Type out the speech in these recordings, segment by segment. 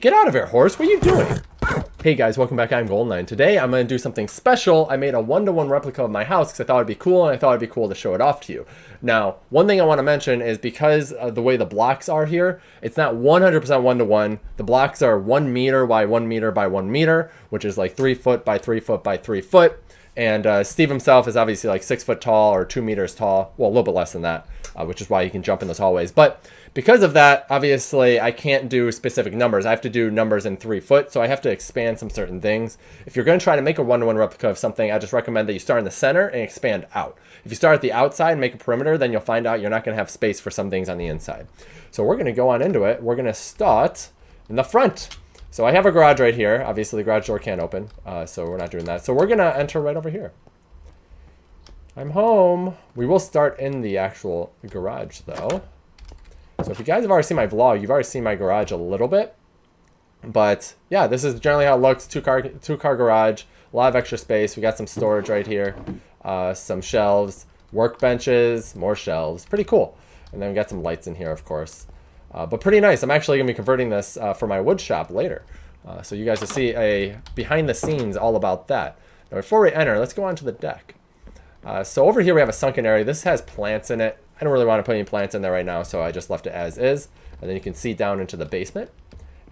Get out of here, horse. What are you doing? Hey guys, welcome back. I'm GoldenKnite. Today I'm going to do something special. I made a one-to-one replica of my house because I thought it'd be cool, and I thought it'd be cool to show it off to you. Now, one thing I want to mention is because of the way the blocks are here, it's not 100% one-to-one. The blocks are 1 meter by 1 meter by 1 meter, which is like 3 foot by 3 foot by 3 foot. And Steve himself is obviously like 6 foot tall or 2 meters tall. Well, a little bit less than that, which is why he can jump in those hallways. But because of that, obviously, I can't do specific numbers. I have to do numbers in 3 foot, so I have to expand some certain things. If you're going to try to make a one-to-one replica of something, I just recommend that you start in the center and expand out. If you start at the outside and make a perimeter, then you'll find out you're not going to have space for some things on the inside. So we're going to go on into it. We're going to start in the front. So I have a garage right here. Obviously, the garage door can't open, so we're not doing that. So we're going to enter right over here. I'm home. We will start in the actual garage, though. So if you guys have already seen my vlog, you've already seen my garage a little bit. But yeah, this is generally how it looks. Two-car garage, a lot of extra space. We got some storage right here, some shelves, workbenches, more shelves. Pretty cool. And then we got some lights in here, of course. But pretty nice. I'm actually going to be converting this for my wood shop later. So you guys will see a behind the scenes all about that. Now before we enter, let's go on to the deck. So over here we have a sunken area. This has plants in it. I don't really want to put any plants in there right now, so I just left it as is. And then you can see down into the basement.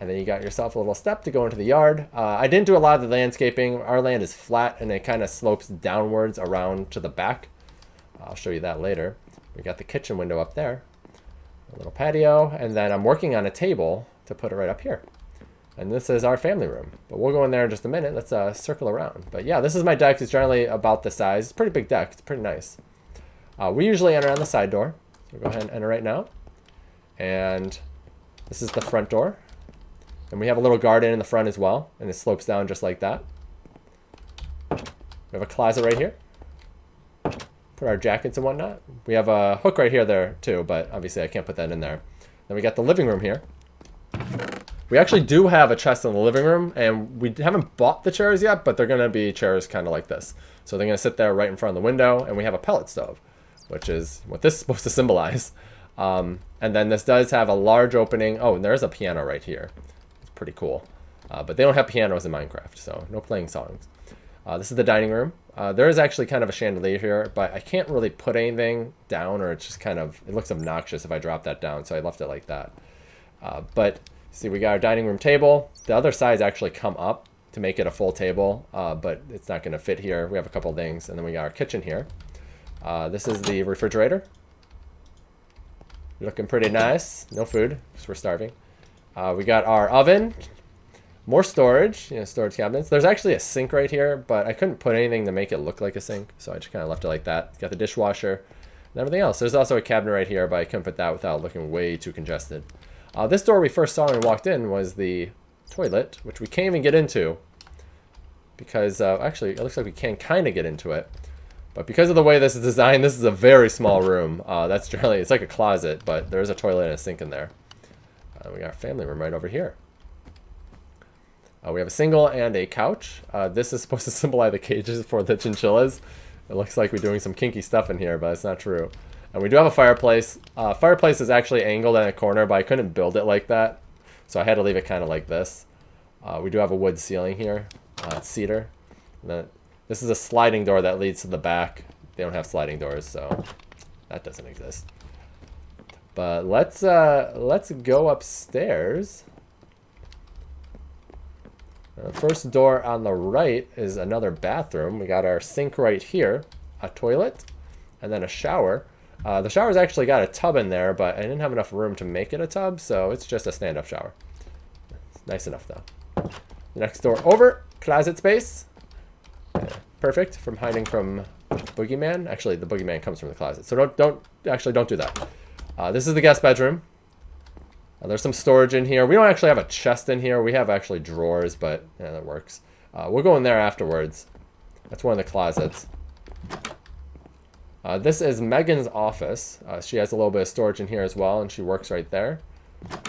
And then you got yourself a little step to go into the yard. I didn't do a lot of the landscaping. Our land is flat, and it kind of slopes downwards around to the back. I'll show you that later. We got the kitchen window up there. A little patio, and then I'm working on a table to put it right up here. And this is our family room. But we'll go in there in just a minute. Let's circle around. But yeah, this is my deck. It's generally about the size. It's a pretty big deck. It's pretty nice. We usually enter on the side door. So we'll go ahead and enter right now. And this is the front door. And we have a little garden in the front as well. And it slopes down just like that. We have a closet right here. Put our jackets and whatnot. We have a hook right here there too, but obviously I can't put that in there. Then we got the living room here. We actually do have a chest in the living room, and we haven't bought the chairs yet, but they're going to be chairs kind of like this. So they're going to sit there right in front of the window, and we have a pellet stove, which is what this is supposed to symbolize. And then this does have a large opening. Oh, and there's a piano right here. It's pretty cool. But they don't have pianos in Minecraft, so no playing songs. This is the dining room. There is actually kind of a chandelier here, but I can't really put anything down, or it's just kind of, it looks obnoxious if I drop that down, so I left it like that. But see, we got our dining room table. The other sides actually come up to make it a full table, but it's not going to fit here. We have a couple things, and then we got our kitchen here. This is the refrigerator. Looking pretty nice. No food, because we're starving. We got our oven. More storage, storage cabinets. There's actually a sink right here, but I couldn't put anything to make it look like a sink, so I just kind of left it like that. Got the dishwasher and everything else. There's also a cabinet right here, but I couldn't put that without looking way too congested. This door we first saw when we walked in was the toilet, which we can't even get into because actually it looks like we can kind of get into it. But because of the way this is designed, this is a very small room. That's generally, it's like a closet, but there's a toilet and a sink in there. We got our family room right over here. We have a single and a couch. This is supposed to symbolize the cages for the chinchillas. It looks like we're doing some kinky stuff in here, but it's not true. And we do have a fireplace. Fireplace is actually angled in a corner, but I couldn't build it like that, so I had to leave it kind of like this. We do have a wood ceiling here. It's cedar. And then this is a sliding door that leads to the back. They don't have sliding doors, so that doesn't exist. But let's go upstairs. The first door on the right is another bathroom. We got our sink right here, a toilet, and then a shower. The shower's actually got a tub in there, but I didn't have enough room to make it a tub, so it's just a stand-up shower. It's nice enough, though. The next door over, closet space. Perfect from hiding from boogeyman. Actually, the boogeyman comes from the closet, so don't do that. This is the guest bedroom. There's some storage in here. We don't actually have a chest in here. We have actually drawers, but yeah, that works. We'll go in there afterwards. That's one of the closets. This is Megan's office. She has a little bit of storage in here as well, and she works right there.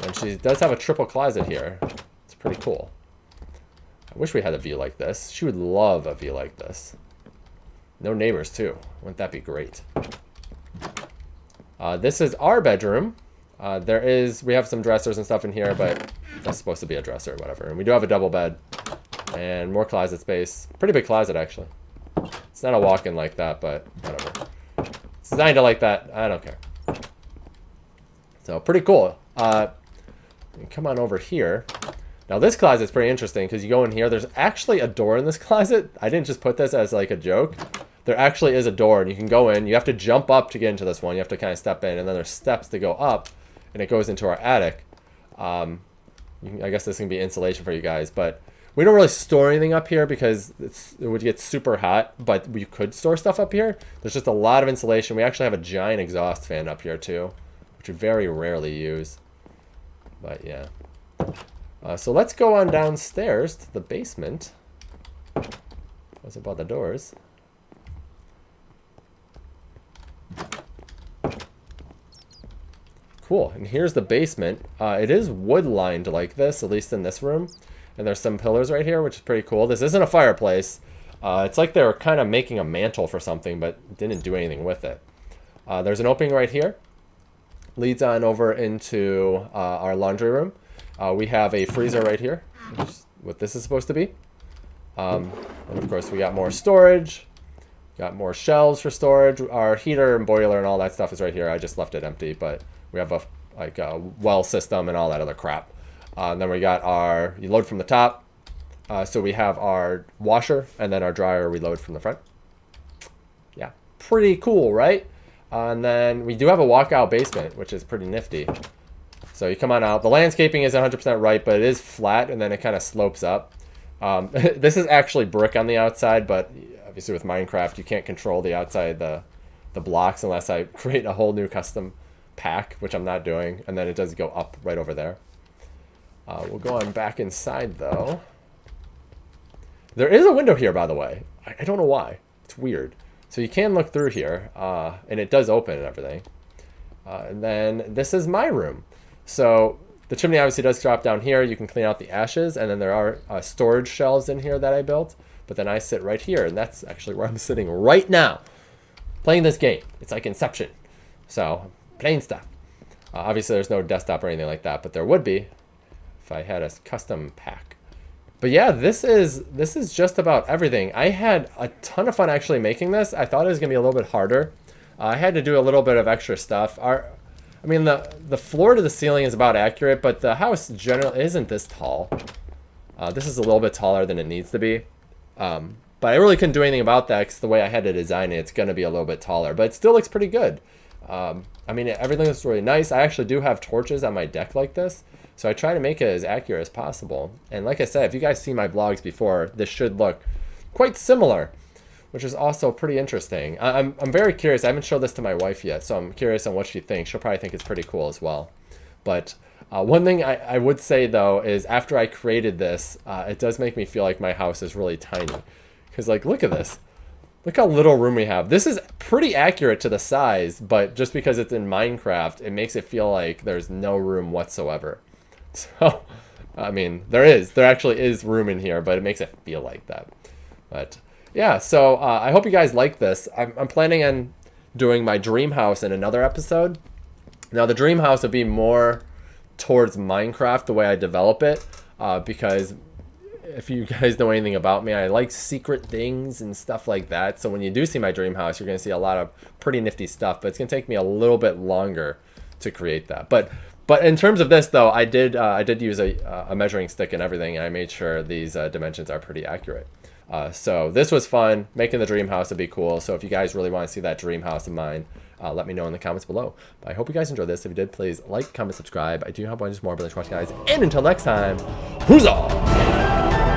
And she does have a triple closet here. It's pretty cool. I wish we had a view like this. She would love a view like this. No neighbors, too. Wouldn't that be great? This is our bedroom. We have some dressers and stuff in here, but that's supposed to be a dresser or whatever. And we do have a double bed and more closet space. Pretty big closet, actually. It's not a walk-in like that, but whatever. It's designed to like that. I don't care. So pretty cool. Come on over here. Now this closet is pretty interesting because you go in here. There's actually a door in this closet. I didn't just put this as like a joke. There actually is a door, and you can go in. You have to jump up to get into this one. You have to kind of step in, and then there's steps to go up, and it goes into our attic. I guess this can be insulation for you guys, but we don't really store anything up here because it would get super hot, but we could store stuff up here. There's just a lot of insulation. We actually have a giant exhaust fan up here too, which we very rarely use. But yeah. So let's go on downstairs to the basement. What's about the doors? Cool, and here's the basement. It is wood lined like this, at least in this room. And there's some pillars right here, which is pretty cool. This isn't a fireplace. It's like they were kind of making a mantle for something, but didn't do anything with it. There's an opening right here. Leads on over into our laundry room. We have a freezer right here, which is what this is supposed to be. And of course, we got more storage. Got more shelves for storage. Our heater and boiler and all that stuff is right here. I just left it empty, but we have a well system and all that other crap. And then we got you load from the top. So we have our washer, and then our dryer we load from the front. Yeah, pretty cool, right? And then we do have a walkout basement, which is pretty nifty. So you come on out. The landscaping isn't 100% right, but it is flat, and then it kind of slopes up. This is actually brick on the outside, but obviously with Minecraft, you can't control the outside, the blocks, unless I create a whole new custom pack, which I'm not doing. And then it does go up right over there. We'll go on back inside, though. There is a window here, by the way. I don't know why. It's weird. So you can look through here, and it does open and everything. And then this is my room. So the chimney obviously does drop down here. You can clean out the ashes, and then there are storage shelves in here that I built. But then I sit right here, and that's actually where I'm sitting right now, playing this game. It's like Inception. So, playing stuff. Obviously, there's no desktop or anything like that, but there would be if I had a custom pack. But yeah, this is just about everything. I had a ton of fun actually making this. I thought it was going to be a little bit harder. I had to do a little bit of extra stuff. I mean, the floor to the ceiling is about accurate, but the house generally isn't this tall. This is a little bit taller than it needs to be. But I really couldn't do anything about that because the way I had to design it, it's going to be a little bit taller. But it still looks pretty good. I mean, everything looks really nice. I actually do have torches on my deck like this. So I try to make it as accurate as possible. And like I said, if you guys see my vlogs before, this should look quite similar, which is also pretty interesting. I'm very curious. I haven't showed this to my wife yet, so I'm curious on what she thinks. She'll probably think it's pretty cool as well. But one thing I would say, though, is after I created this, it does make me feel like my house is really tiny. Because, like, look at this. Look how little room we have. This is pretty accurate to the size, but just because it's in Minecraft, it makes it feel like there's no room whatsoever. So, I mean, there actually is room in here, but it makes it feel like that. But yeah, so I hope you guys like this. I'm planning on doing my dream house in another episode. Now, the dream house would be more towards Minecraft, the way I develop it, because if you guys know anything about me, I like secret things and stuff like that. So when you do see my dream house, you're going to see a lot of pretty nifty stuff, but it's going to take me a little bit longer to create that. But in terms of this, though, I did use a measuring stick and everything, and I made sure these dimensions are pretty accurate. So this was fun. Making the dream house would be cool. So if you guys really want to see that dream house of mine, let me know in the comments below. But I hope you guys enjoyed this. If you did, please like, comment, subscribe. I do have one more, but thanks for watching, guys. And until next time, huzzah!